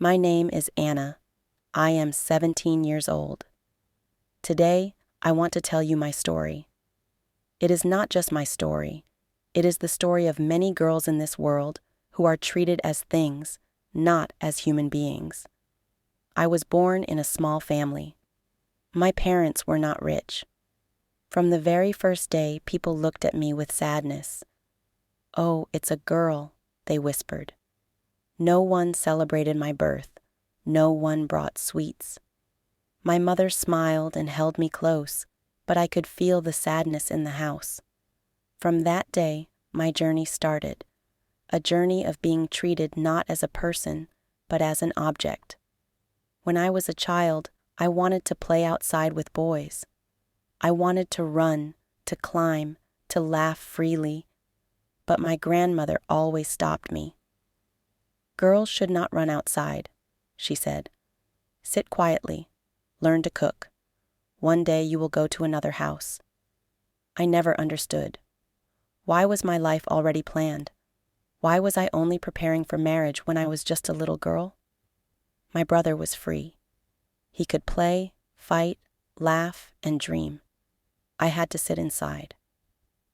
My name is Anna. I am 17 years old. Today, I want to tell you my story. It is not just my story. It is the story of many girls in this world who are treated as things, not as human beings. I was born in a small family. My parents were not rich. From the very first day, people looked at me with sadness. "Oh, it's a girl," they whispered. No one celebrated my birth. No one brought sweets. My mother smiled and held me close, but I could feel the sadness in the house. From that day, my journey started, a journey of being treated not as a person, but as an object. When I was a child, I wanted to play outside with boys. I wanted to run, to climb, to laugh freely, but my grandmother always stopped me. "Girls should not run outside," she said. "Sit quietly. Learn to cook. One day you will go to another house." I never understood. Why was my life already planned? Why was I only preparing for marriage when I was just a little girl? My brother was free. He could play, fight, laugh, and dream. I had to sit inside.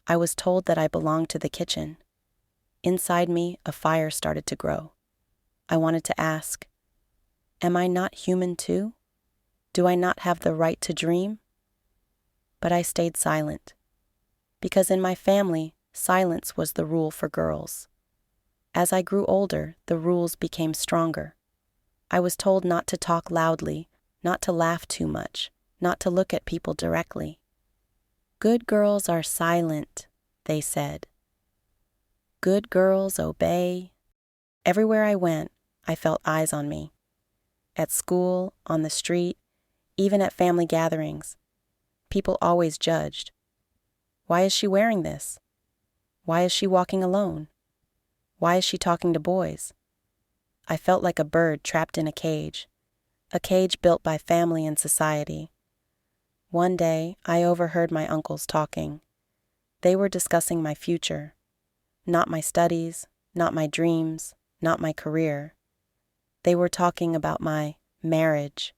I was told that I belonged to the kitchen. Inside me, a fire started to grow. I wanted to ask, am I not human too? Do I not have the right to dream? But I stayed silent, because in my family, silence was the rule for girls. As I grew older, the rules became stronger. I was told not to talk loudly, not to laugh too much, not to look at people directly. "Good girls are silent," they said. "Good girls obey." Everywhere I went, I felt eyes on me. At school, on the street, even at family gatherings. People always judged. Why is she wearing this? Why is she walking alone? Why is she talking to boys? I felt like a bird trapped in a cage built by family and society. One day, I overheard my uncles talking. They were discussing my future, not my studies, not my dreams, not my career. They were talking about my marriage.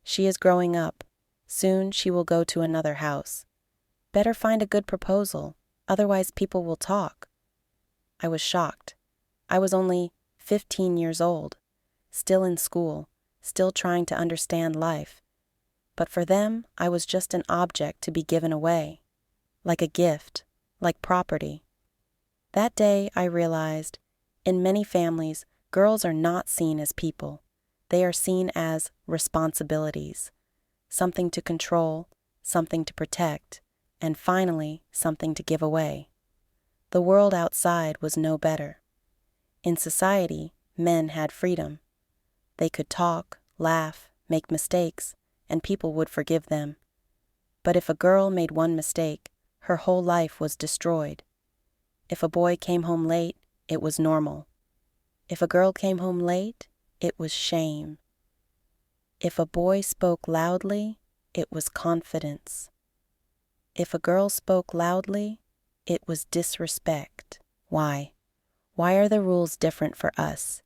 "She is growing up. Soon she will go to another house. Better find a good proposal, otherwise people will talk." I was shocked. I was only 15 years old, still in school, still trying to understand life. But for them, I was just an object to be given away, like a gift, like property. That day, I realized, in many families, girls are not seen as people. They are seen as responsibilities, something to control, something to protect, and finally, something to give away. The world outside was no better. In society, men had freedom. They could talk, laugh, make mistakes, and people would forgive them. But if a girl made one mistake, her whole life was destroyed. If a boy came home late, it was normal. If a girl came home late, it was shame. If a boy spoke loudly, it was confidence. If a girl spoke loudly, it was disrespect. Why? Why are the rules different for us?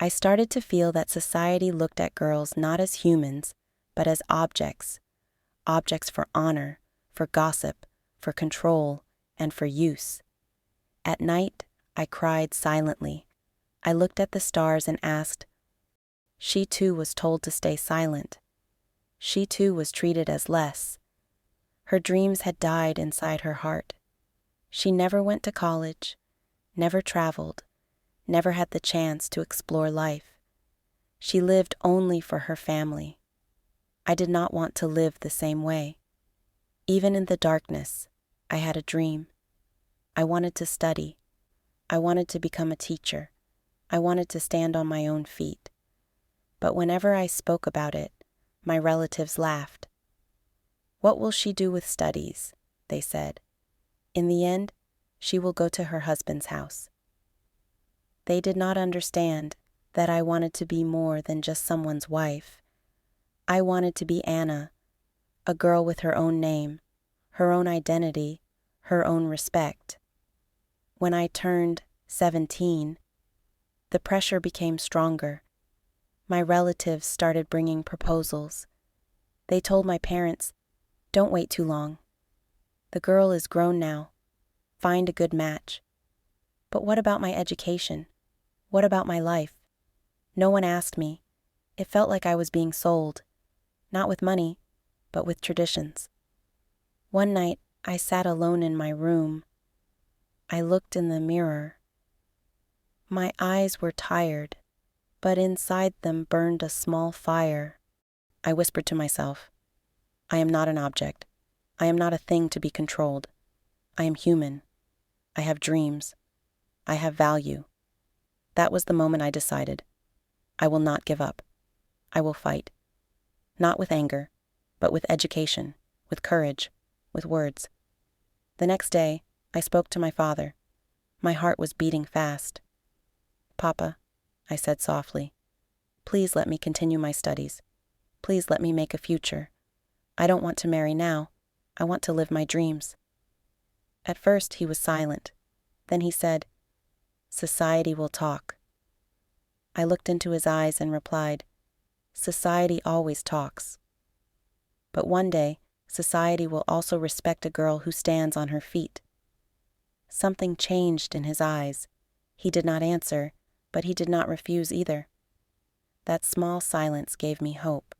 I started to feel that society looked at girls not as humans, but as objects. Objects for honor, for gossip, for control, and for use. At night, I cried silently. I looked at the stars and asked. She too was told to stay silent. She too was treated as less. Her dreams had died inside her heart. She never went to college, never traveled, never had the chance to explore life. She lived only for her family. I did not want to live the same way. Even in the darkness, I had a dream. I wanted to study. I wanted to become a teacher. I wanted to stand on my own feet. But whenever I spoke about it, my relatives laughed. "What will she do with studies?" they said. "In the end, she will go to her husband's house." They did not understand that I wanted to be more than just someone's wife. I wanted to be Anna, a girl with her own name, her own identity, her own respect. When I turned 17, the pressure became stronger. My relatives started bringing proposals. They told my parents, "Don't wait too long. The girl is grown now. Find a good match." But what about my education? What about my life? No one asked me. It felt like I was being sold, not with money, but with traditions. One night, I sat alone in my room. I looked in the mirror. My eyes were tired, but inside them burned a small fire. I whispered to myself, "I am not an object. I am not a thing to be controlled. I am human. I have dreams. I have value." That was the moment I decided. I will not give up. I will fight. Not with anger, but with education, with courage, with words. The next day, I spoke to my father. My heart was beating fast. "Papa," I said softly, "please let me continue my studies. Please let me make a future. I don't want to marry now. I want to live my dreams." At first, he was silent. Then he said, "Society will talk." I looked into his eyes and replied, "Society always talks. But one day, society will also respect a girl who stands on her feet." Something changed in his eyes. He did not answer, but he did not refuse either. That small silence gave me hope.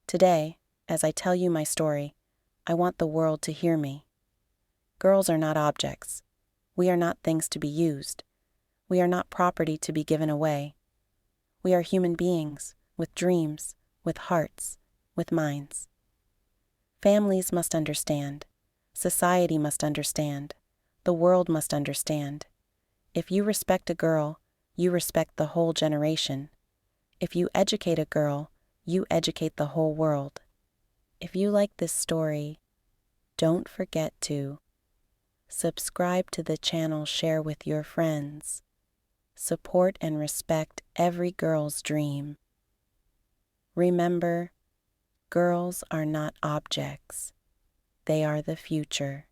Today, as I tell you my story, I want the world to hear me. Girls are not objects. We are not things to be used. We are not property to be given away. We are human beings, with dreams, with hearts, with minds. Families must understand. Society must understand. The world must understand. If you respect a girl, you respect the whole generation. If you educate a girl, you educate the whole world. If you like this story, don't forget to subscribe to the channel, share with your friends. Support and respect every girl's dream. Remember, girls are not objects. They are the future.